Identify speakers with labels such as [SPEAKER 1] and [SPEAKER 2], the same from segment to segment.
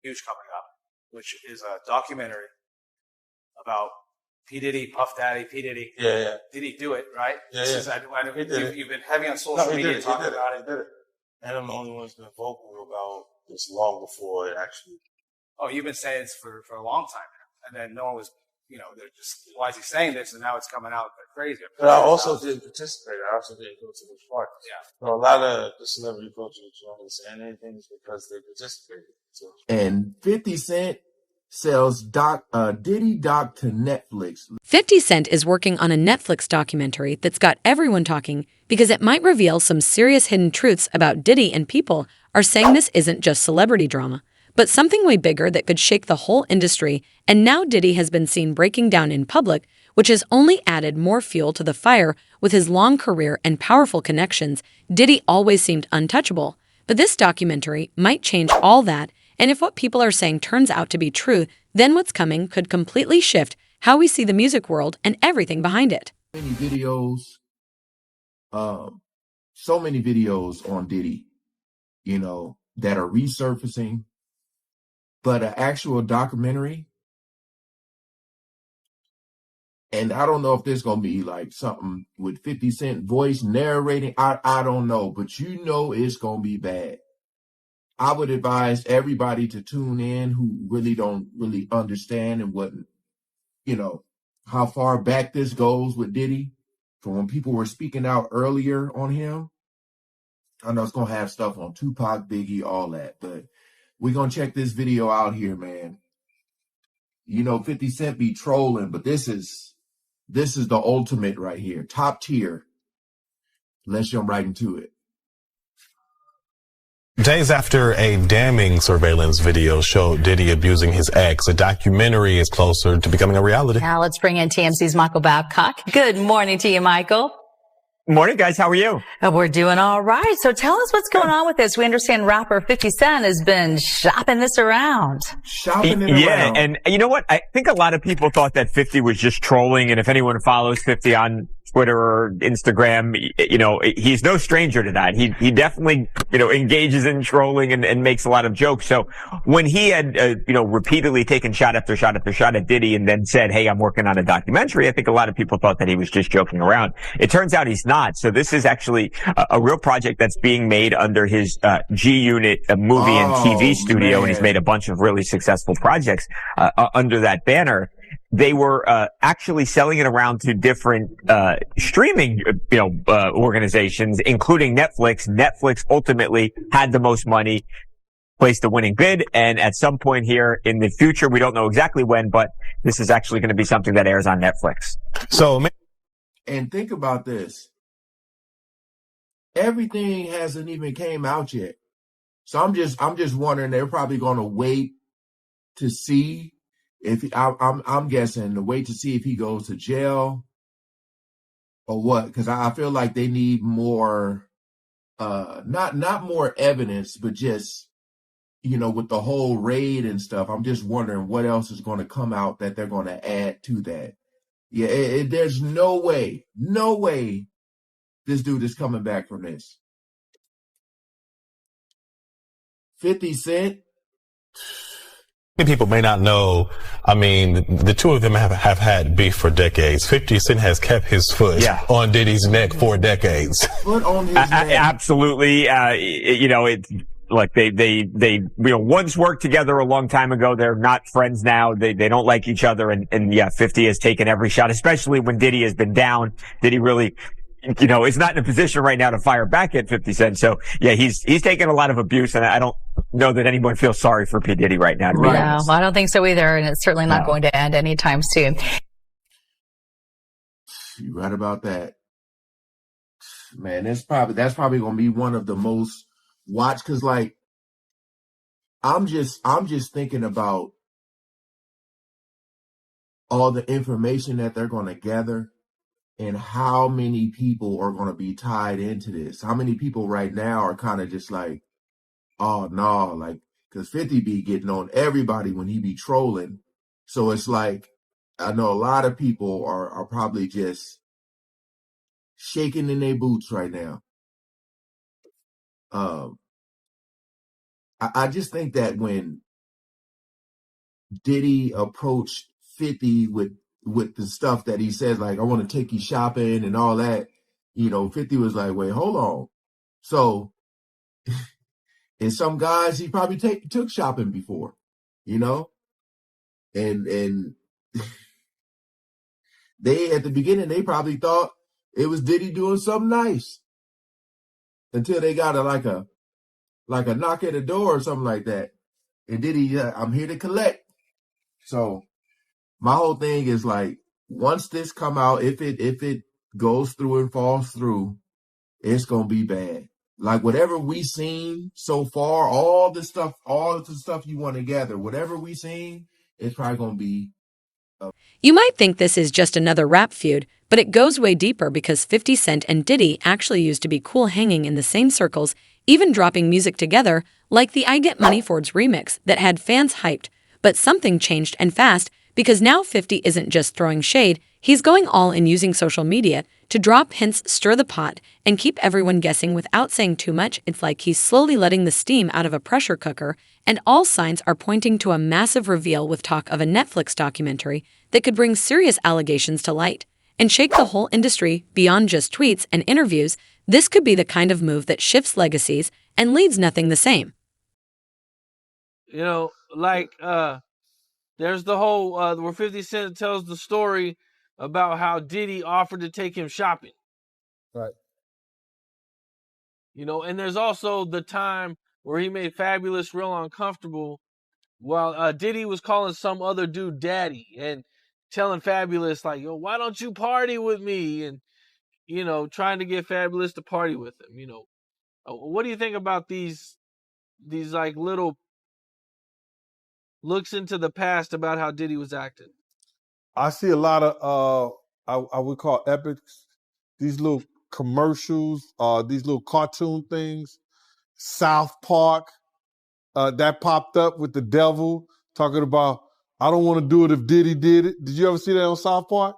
[SPEAKER 1] huge coming up, which is a documentary about P. Diddy, Puff Daddy, P. Diddy.
[SPEAKER 2] Yeah.
[SPEAKER 1] Did he do it, right?
[SPEAKER 2] Yeah.
[SPEAKER 1] You've been heavy on social media talking about it.
[SPEAKER 2] He did it. And I'm the only one who's been vocal about this long before it actually.
[SPEAKER 1] Oh, you've been saying this for a long time now. And then no one was, they're just, why is he saying this? And now it's coming out crazy.
[SPEAKER 2] But I also did participate. I also didn't go to the party.
[SPEAKER 1] Yeah.
[SPEAKER 2] So a lot of the celebrity culture that you don't understand anything is because they participated. So.
[SPEAKER 3] And 50 Cent sells Diddy doc to Netflix.
[SPEAKER 4] 50 Cent is working on a Netflix documentary that's got everyone talking because it might reveal some serious hidden truths about Diddy, and people are saying this isn't just celebrity drama, but something way bigger that could shake the whole industry. And now Diddy has been seen breaking down in public, which has only added more fuel to the fire. With his long career and powerful connections, Diddy always seemed untouchable. But this documentary might change all that. And if what people are saying turns out to be true, then what's coming could completely shift how we see the music world and everything behind it.
[SPEAKER 3] Many videos, so many videos on Diddy, that are resurfacing, but an actual documentary. And I don't know if there's going to be like something with 50 Cent voice narrating. I don't know, but it's going to be bad. I would advise everybody to tune in who really don't really understand and what, how far back this goes with Diddy. From when people were speaking out earlier on him. I know it's going to have stuff on Tupac, Biggie, all that, but we're going to check this video out here, man. 50 Cent be trolling, but this is the ultimate right here. Top tier. Let's jump right into it.
[SPEAKER 5] Days after a damning surveillance video showed Diddy abusing his ex, a documentary is closer to becoming a reality.
[SPEAKER 6] Now let's bring in TMC's Michael Babcock. Good morning to you, Michael.
[SPEAKER 7] Morning, guys. How are you?
[SPEAKER 6] We're doing all right. So tell us what's going on with this. We understand rapper 50 Cent has been shopping this around.
[SPEAKER 7] Yeah, and you know what? I think a lot of people thought that 50 was just trolling, and if anyone follows 50 on Twitter or Instagram, he's no stranger to that. He definitely, engages in trolling and makes a lot of jokes. So when he had, repeatedly taken shot after shot after shot at Diddy and then said, "Hey, I'm working on a documentary," I think a lot of people thought that he was just joking around. It turns out he's not. So this is actually a real project that's being made under his G Unit movie and TV studio, man. And he's made a bunch of really successful projects under that banner. They were actually selling it around to different streaming organizations, including Netflix. Netflix ultimately had the most money, placed the winning bid, and at some point here in the future, we don't know exactly when, but this is actually going to be something that airs on Netflix.
[SPEAKER 3] And think about this. Everything hasn't even came out yet. So I'm just wondering, they're probably going to wait to see if I'm guessing to wait to see if he goes to jail or what, because I feel like they need more, not more evidence, but just, with the whole raid and stuff. I'm just wondering what else is going to come out that they're going to add to that. Yeah, there's no way this dude is coming back from this. 50 Cent.
[SPEAKER 5] People may not know, the two of them have had beef for decades. 50 Cent has kept his foot on Diddy's neck for decades.
[SPEAKER 3] Foot on his neck.
[SPEAKER 7] Absolutely. It's like they once worked together a long time ago. They're not friends now. They don't like each other. And 50 has taken every shot, especially when Diddy has been down. Diddy really, is not in a position right now to fire back at 50 Cent. So he's taken a lot of abuse, and I don't know that anyone feels sorry for P. Diddy right now.
[SPEAKER 6] No, I don't think so either, and it's certainly not going to end anytime soon.
[SPEAKER 3] You're right about that, man. That's probably going to be one of the most watched, because I'm just thinking about all the information that they're going to gather and how many people are going to be tied into this. How many people right now are kind of just like, oh no, because 50 be getting on everybody when he be trolling. So it's like, I know a lot of people are probably just shaking in their boots right now. I just think that when Diddy approached 50 with the stuff that he says, like, I want to take you shopping and all that, 50 was like, wait, hold on. So, and some guys he probably took shopping before, and they, at the beginning, they probably thought it was Diddy doing something nice until they got like a knock at the door or something like that. And Diddy, I'm here to collect. So my whole thing is like, once this come out, if it goes through and falls through, it's gonna be bad. Like whatever we seen so far, all the stuff you want to gather, whatever we seen, it's probably gonna be.
[SPEAKER 4] You might think this is just another rap feud, but it goes way deeper because 50 Cent and Diddy actually used to be cool, hanging in the same circles, even dropping music together, like the I Get Money Ford's remix that had fans hyped. But something changed, and fast, because now 50 isn't just throwing shade, he's going all in, using social media to drop hints, stir the pot, and keep everyone guessing without saying too much. It's like he's slowly letting the steam out of a pressure cooker, and all signs are pointing to a massive reveal, with talk of a Netflix documentary that could bring serious allegations to light and shake the whole industry beyond just tweets and interviews. This could be the kind of move that shifts legacies and leaves nothing the same.
[SPEAKER 8] There's the whole where 50 Cent tells the story about how Diddy offered to take him shopping.
[SPEAKER 9] Right.
[SPEAKER 8] And there's also the time where he made Fabulous real uncomfortable while Diddy was calling some other dude daddy and telling Fabulous, like, yo, why don't you party with me? And, trying to get Fabulous to party with him, What do you think about these like little looks into the past about how Diddy was acting?
[SPEAKER 9] I see a lot of I would call epics, these little commercials, these little cartoon things. South Park, that popped up with the devil talking about, I don't want to do it if Diddy did it. Did you ever see that on South Park?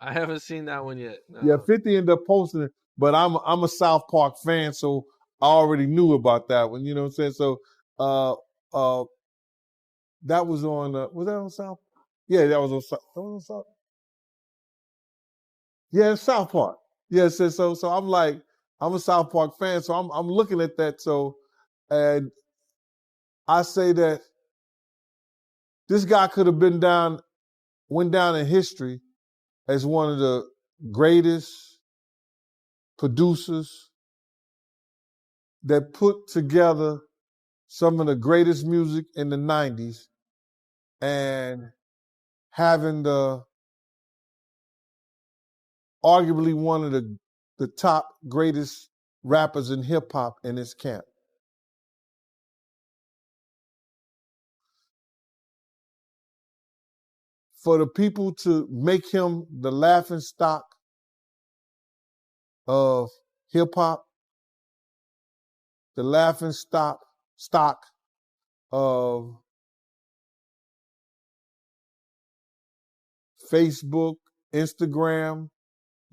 [SPEAKER 8] I haven't seen that one yet. No.
[SPEAKER 9] Yeah, 50 ended up posting it, but I'm a South Park fan, so I already knew about that one. You know what I'm saying? So that was on. Was that on South? Yeah, that was on South. Yeah, South Park. Yeah, so I'm like, I'm a South Park fan, so I'm looking at that. So, and I say that this guy could have went down in history as one of the greatest producers that put together some of the greatest music in the 90s and having arguably one of the top greatest rappers in hip hop in his camp. For the people to make him the laughing stock of hip hop, the laughing stock of Facebook, Instagram,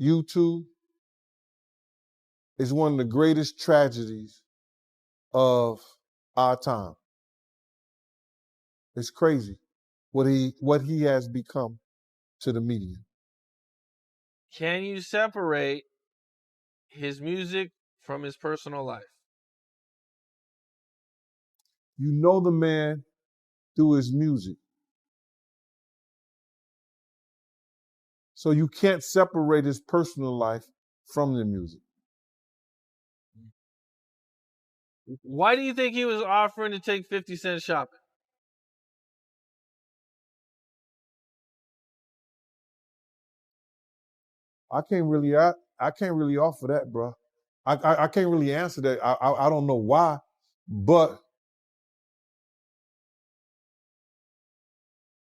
[SPEAKER 9] YouTube, is one of the greatest tragedies of our time. It's crazy what he has become to the media.
[SPEAKER 8] Can you separate his music from his personal life?
[SPEAKER 9] You know the man through his music. So you can't separate his personal life from the music.
[SPEAKER 8] Why do you think he was offering to take 50 Cent shopping?
[SPEAKER 9] I can't really offer that, bro. I can't really answer that. I don't know why, but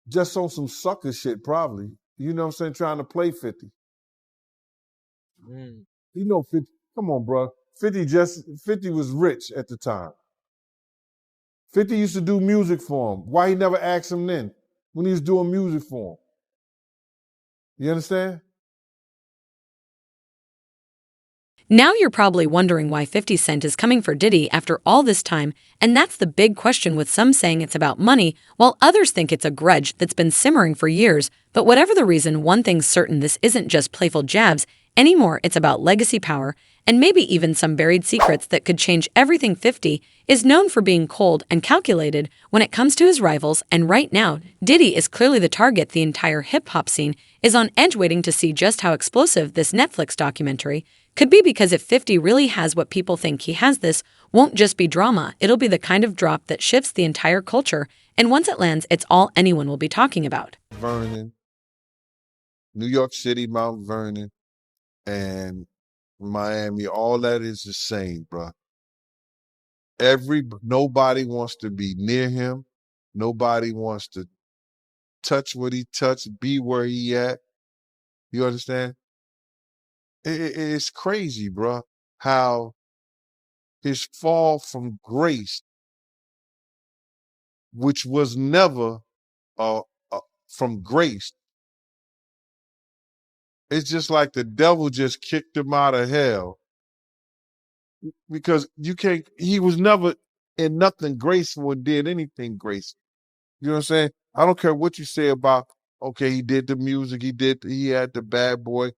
[SPEAKER 9] just on some sucker shit, probably. You know what I'm saying? Trying to play 50.
[SPEAKER 8] Mm.
[SPEAKER 9] 50. Come on, bro. 50 was rich at the time. 50 used to do music for him. Why he never asked him then when he was doing music for him? You understand?
[SPEAKER 4] Now you're probably wondering why 50 Cent is coming for Diddy after all this time, and that's the big question, with some saying it's about money, while others think it's a grudge that's been simmering for years. But whatever the reason, one thing's certain: this isn't just playful jabs anymore. It's about legacy, power, and maybe even some buried secrets that could change everything. 50 is known for being cold and calculated when it comes to his rivals, and right now, Diddy is clearly the target. The entire hip-hop scene is on edge, waiting to see just how explosive this Netflix documentary could be, because if 50 really has what people think he has, this won't just be drama. It'll be the kind of drop that shifts the entire culture, and once it lands, it's all anyone will be talking about.
[SPEAKER 9] Vernon, New York City, Mount Vernon, and Miami, all that is the same, bro. Nobody wants to be near him. Nobody wants to touch what he touched, be where he at. You understand? It's crazy, bro, how his fall from grace, which was never from grace, it's just like the devil just kicked him out of hell, because he was never in nothing graceful and did anything graceful. You know what I'm saying? I don't care what you say about, okay, he did the music, he had the bad boy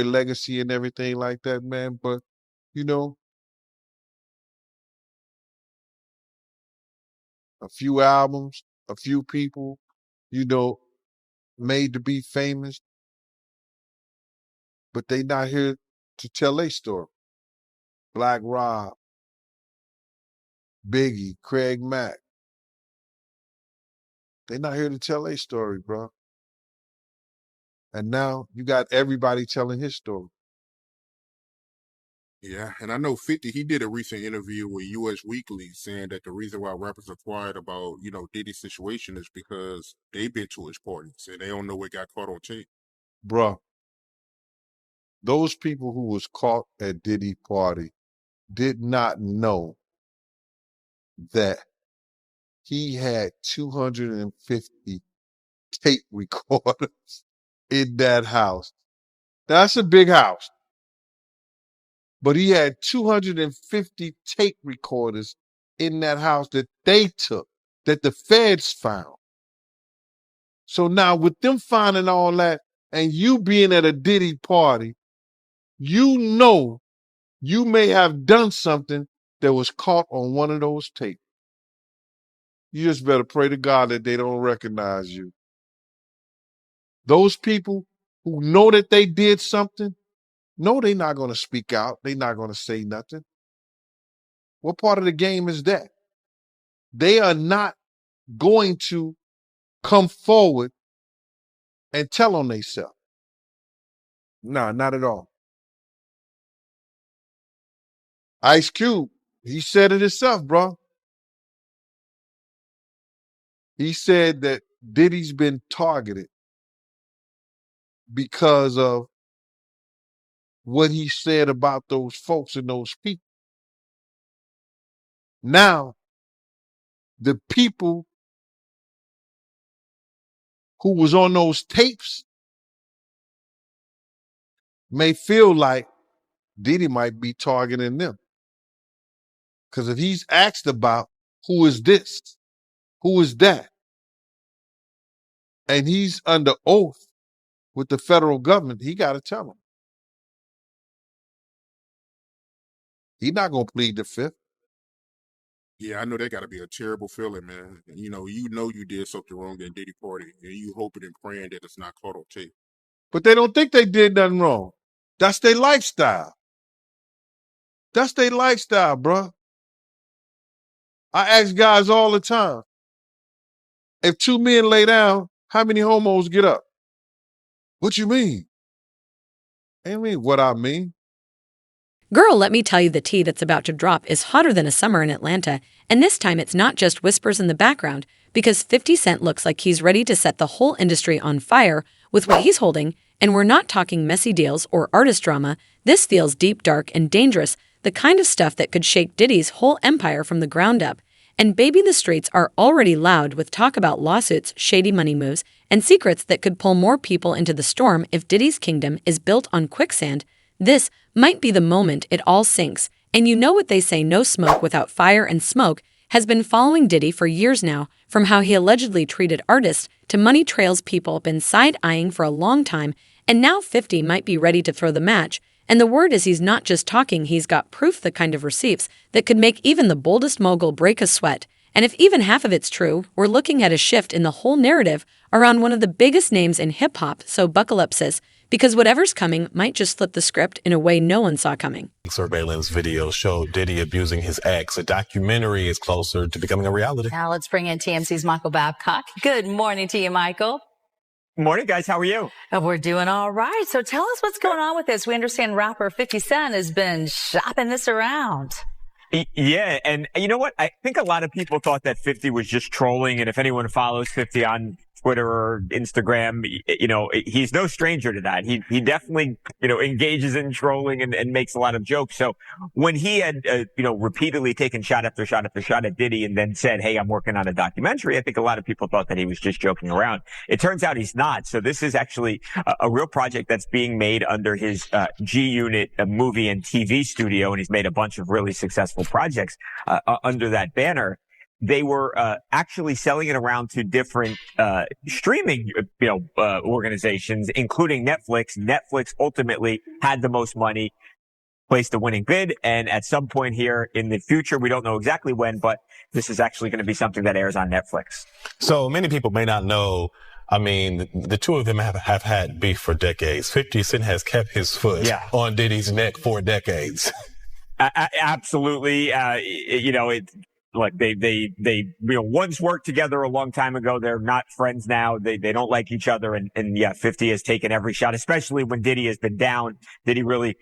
[SPEAKER 9] legacy and everything like that, man. But, you know, a few albums, a few people, you know, made to be famous, but they not here to tell their story. Black Rob, Biggie, Craig Mack. They not here to tell their story, bro. And now you got everybody telling his story.
[SPEAKER 10] Yeah, and I know 50, he did a recent interview with US Weekly saying that the reason why rappers are quiet about, Diddy's situation is because they've been to his parties and they don't know what got caught on tape.
[SPEAKER 9] Bruh, those people who was caught at Diddy party did not know that he had 250 tape recorders in that house. That's a big house. But he had 250 tape recorders in that house that they took, that the feds found. So now with them finding all that and you being at a Diddy party, you know you may have done something that was caught on one of those tapes. You just better pray to God that they don't recognize you. Those people who know that they did something, no, they're not going to speak out. They're not going to say nothing. What part of the game is that? They are not going to come forward and tell on themselves. Nah, not at all. Ice Cube, he said it himself, bro. He said that Diddy's been targeted because of what he said about those folks and those people. Now, the people who was on those tapes may feel like Diddy might be targeting them. Because if he's asked about who is this, who is that, and he's under oath with the federal government, he got to tell them. He's not going to plead the fifth.
[SPEAKER 10] Yeah, I know that got to be a terrible feeling, man. You know you did something wrong at Diddy party, and you hoping and praying that it's not caught on tape.
[SPEAKER 9] But they don't think they did nothing wrong. That's their lifestyle. That's their lifestyle, bro. I ask guys all the time, if two men lay down, how many homos get up? What you mean? I mean what I mean.
[SPEAKER 4] Girl, let me tell you, the tea that's about to drop is hotter than a summer in Atlanta, and this time it's not just whispers in the background, because 50 Cent looks like he's ready to set the whole industry on fire with what he's holding, and we're not talking messy deals or artist drama. This feels deep, dark, and dangerous, the kind of stuff that could shake Diddy's whole empire from the ground up. And baby, the streets are already loud with talk about lawsuits, shady money moves, and secrets that could pull more people into the storm if Diddy's kingdom is built on quicksand. This might be the moment it all sinks, and you know what they say, no smoke without fire, and Smoke has been following Diddy for years now, from how he allegedly treated artists to money trails people been side-eyeing for a long time, and now 50 might be ready to throw the match. And the word is he's not just talking, he's got proof, the kind of receipts that could make even the boldest mogul break a sweat. And if even half of it's true, we're looking at a shift in the whole narrative around one of the biggest names in hip-hop, so buckle up, sis, because whatever's coming might just flip the script in a way no one saw coming.
[SPEAKER 5] Surveillance videos showed Diddy abusing his ex. A documentary is closer to becoming a reality.
[SPEAKER 6] Now let's bring in TMC's Michael Babcock. Good morning to you, Michael.
[SPEAKER 7] Morning, guys. How are you?
[SPEAKER 6] We're doing all right. So tell us what's going on with this. We understand rapper 50 Cent has been shopping this around.
[SPEAKER 7] Yeah, and you know what? I think a lot of people thought that 50 was just trolling, and if anyone follows 50 on Twitter or Instagram, you know, he's no stranger to that. He definitely, you know, engages in trolling and makes a lot of jokes. So when he had, you know, repeatedly taken shot after shot after shot at Diddy and then said, hey, I'm working on a documentary, I think a lot of people thought that he was just joking around. It turns out he's not. So this is actually a real project that's being made under his G-Unit movie and TV studio, and he's made a bunch of really successful projects under that banner. They were actually selling it around to different streaming, organizations, including Netflix. Netflix ultimately had the most money, placed a winning bid, and at some point here in the future, we don't know exactly when, but this is actually going to be something that airs on Netflix.
[SPEAKER 5] So many people may not know. I mean, the two of them have had beef for decades. 50 Cent has kept his foot on Diddy's neck for decades.
[SPEAKER 7] Absolutely. Look, they once worked together a long time ago. They're not friends now. They don't like each other. And 50 has taken every shot, especially when Diddy has been down. Diddy really,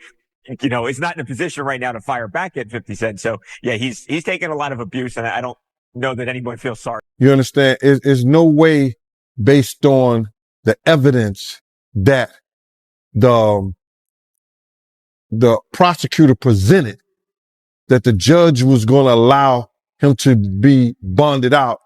[SPEAKER 7] is not in a position right now to fire back at 50 Cent. So yeah, he's taken a lot of abuse, and I don't know that anyone feels sorry.
[SPEAKER 9] You understand? There's no way, based on the evidence that the prosecutor presented, that the judge was going to allow him to be bonded out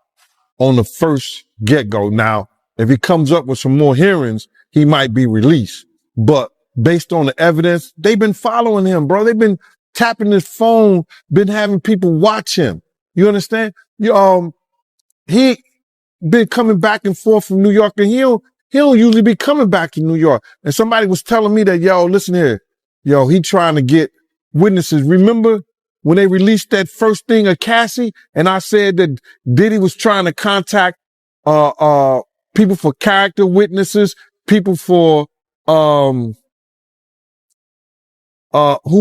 [SPEAKER 9] on the first get-go. Now, if he comes up with some more hearings, he might be released. But based on the evidence, they've been following him, bro. They've been tapping his phone, been having people watch him. You understand? He been coming back and forth from New York, and he don't usually be coming back to New York. And somebody was telling me that, listen here, he trying to get witnesses. Remember when they released that first thing of Cassie, and I said that Diddy was trying to contact people for character witnesses, people for who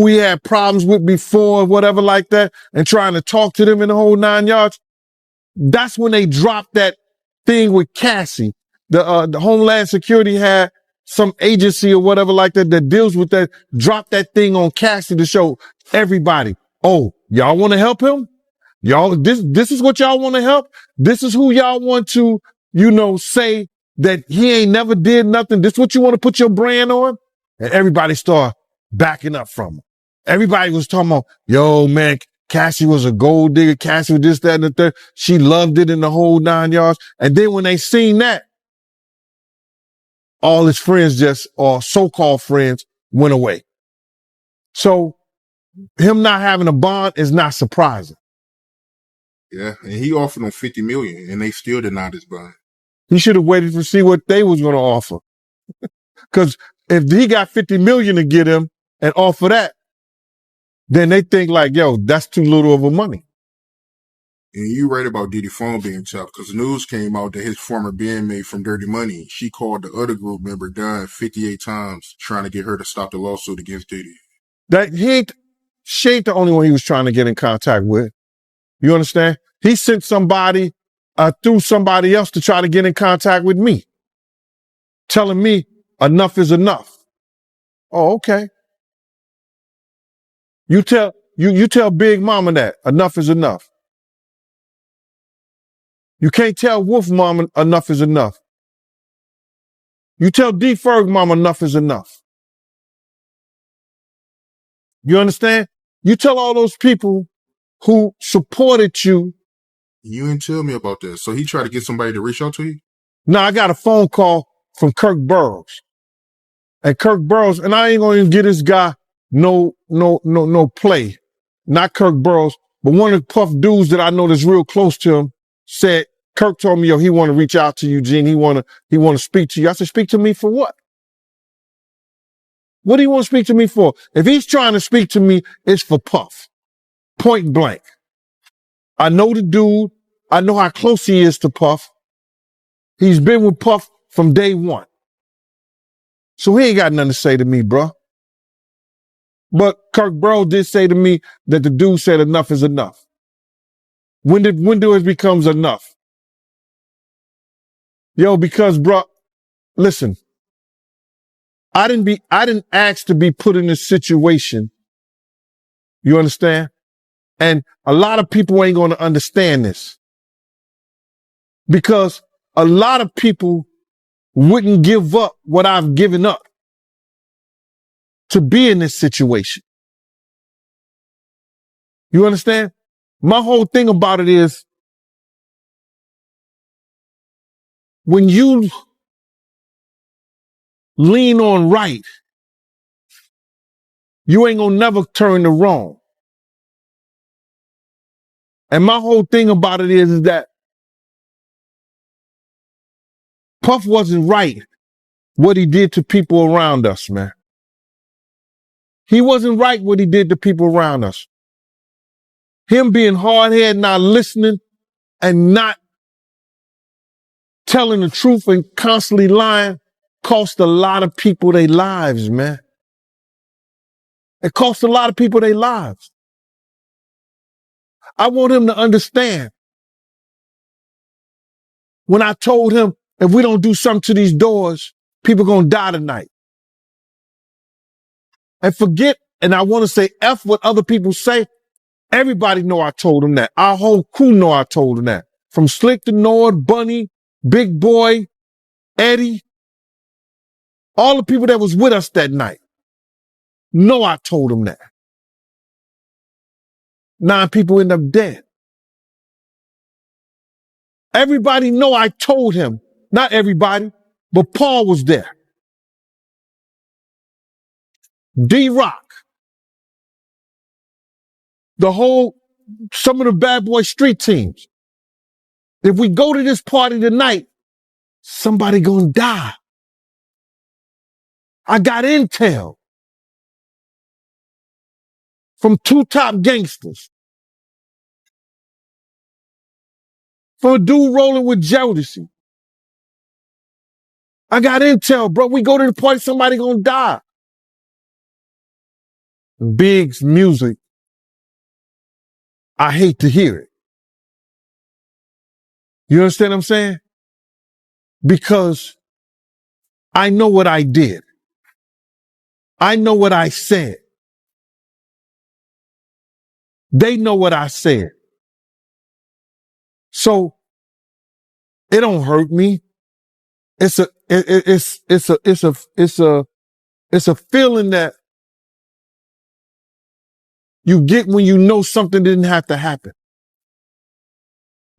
[SPEAKER 9] he had problems with before, whatever like that, and trying to talk to them in the whole 9 yards. That's when they dropped that thing with Cassie. The Homeland Security had some agency or whatever like that deals with that, dropped that thing on Cassie to show everybody, oh, y'all want to help him? Y'all, this is what y'all want to help? This is who y'all want to, say that he ain't never did nothing. This is what you want to put your brand on? And everybody started backing up from him. Everybody was talking about, man, Cassie was a gold digger. Cassie was this, that, and the third. She loved it in the whole 9 yards. And then when they seen that, all his friends or so-called friends, went away. So him not having a bond is not surprising.
[SPEAKER 10] Yeah, and he offered them $50 million, and they still denied his bond.
[SPEAKER 9] He should have waited to see what they was going to offer. Because if he got $50 million to get him and offer that, then they think like, that's too little of a money.
[SPEAKER 10] And you right about Diddy's phone being tapped, because news came out that his former bandmate from Dirty Money, she called the other group member Dunn 58 times trying to get her to stop the lawsuit against Diddy.
[SPEAKER 9] She ain't the only one he was trying to get in contact with. You understand? He sent somebody through somebody else to try to get in contact with me, telling me enough is enough. Oh, okay. You tell Big Mama that enough is enough. You can't tell Wolf Mama enough is enough. You tell D Ferg Mama enough is enough. You understand? You tell all those people who supported you.
[SPEAKER 10] You didn't tell me about that. So he tried to get somebody to reach out to you?
[SPEAKER 9] No, I got a phone call from Kirk Burroughs. And Kirk Burrows, and I ain't gonna even give this guy no play. Not Kirk Burrows, but one of the Puff dudes that I know that's real close to him said, Kirk told me, yo, he want to reach out to you, Gene. He want to speak to you. I said, speak to me for what? What do you want to speak to me for? If he's trying to speak to me, it's for Puff. Point blank. I know the dude. I know how close he is to Puff. He's been with Puff from day one. So he ain't got nothing to say to me, bro. But Kirk Burrows did say to me that the dude said enough is enough. When do it becomes enough? Yo, because, bro, listen, I didn't ask to be put in this situation. You understand? And a lot of people ain't going to understand this because a lot of people wouldn't give up what I've given up to be in this situation. You understand? My whole thing about it is when you lean on right, you ain't gonna never turn to wrong. And my whole thing about it is that Puff wasn't right what he did to people around us, man. He wasn't right what he did to people around us. Him being hard-headed, not listening, and not telling the truth and constantly lying cost a lot of people their lives, man. It cost a lot of people their lives. I want him to understand. When I told him, if we don't do something to these doors, people gonna die tonight. And forget, and I want to say F what other people say. Everybody know I told him that. Our whole crew know I told him that. From Slick to Nord, Bunny, Big Boy, Eddie, all the people that was with us that night. Know I told him that. 9 people end up dead. Everybody know I told him. Not everybody, but Paul was there. D-Rock. Some of the bad boy street teams. If we go to this party tonight, somebody gonna die. I got intel from 2 top gangsters. From a dude rolling with Jodeci. I got intel, bro. We go to the party, somebody gonna die. Big's music, I hate to hear it. You understand what I'm saying? Because I know what I did. I know what I said. They know what I said. So it don't hurt me. It's a feeling that you get when you know something didn't have to happen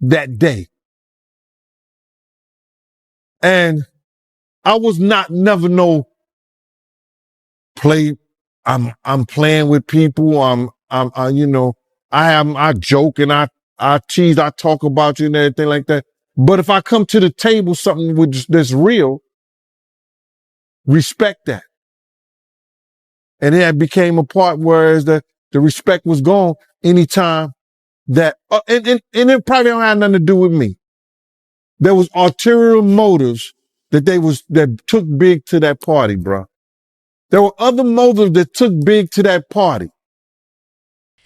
[SPEAKER 9] that day. And I was never no play. I'm playing with people. I joke and I tease, I talk about you and everything like that. But if I come to the table, something that's real, respect that. And it became a part where the respect was gone anytime that, and it probably don't have nothing to do with me. There was ulterior motives that took Big to that party, bro. There were other motives that took Big to that party.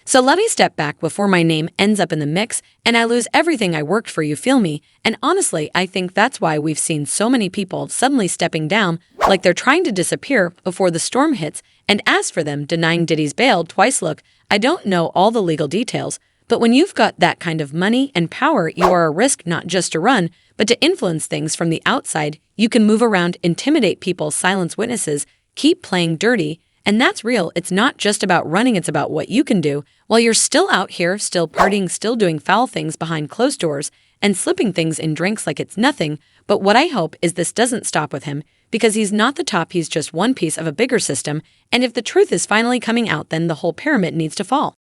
[SPEAKER 4] So let me step back before my name ends up in the mix and I lose everything I worked for, you feel me? And honestly, I think that's why we've seen so many people suddenly stepping down like they're trying to disappear before the storm hits. And as for them denying Diddy's bail twice, look, I don't know all the legal details, but when you've got that kind of money and power, you are a risk not just to run, but to influence things from the outside. You can move around, intimidate people, silence witnesses, keep playing dirty. And that's real. It's not just about running, it's about what you can do while you're still out here, still partying, still doing foul things behind closed doors and slipping things in drinks like it's nothing. But what I hope is this doesn't stop with him, Because he's not the top, he's just one piece of a bigger system, and if the truth is finally coming out, then the whole pyramid needs to fall.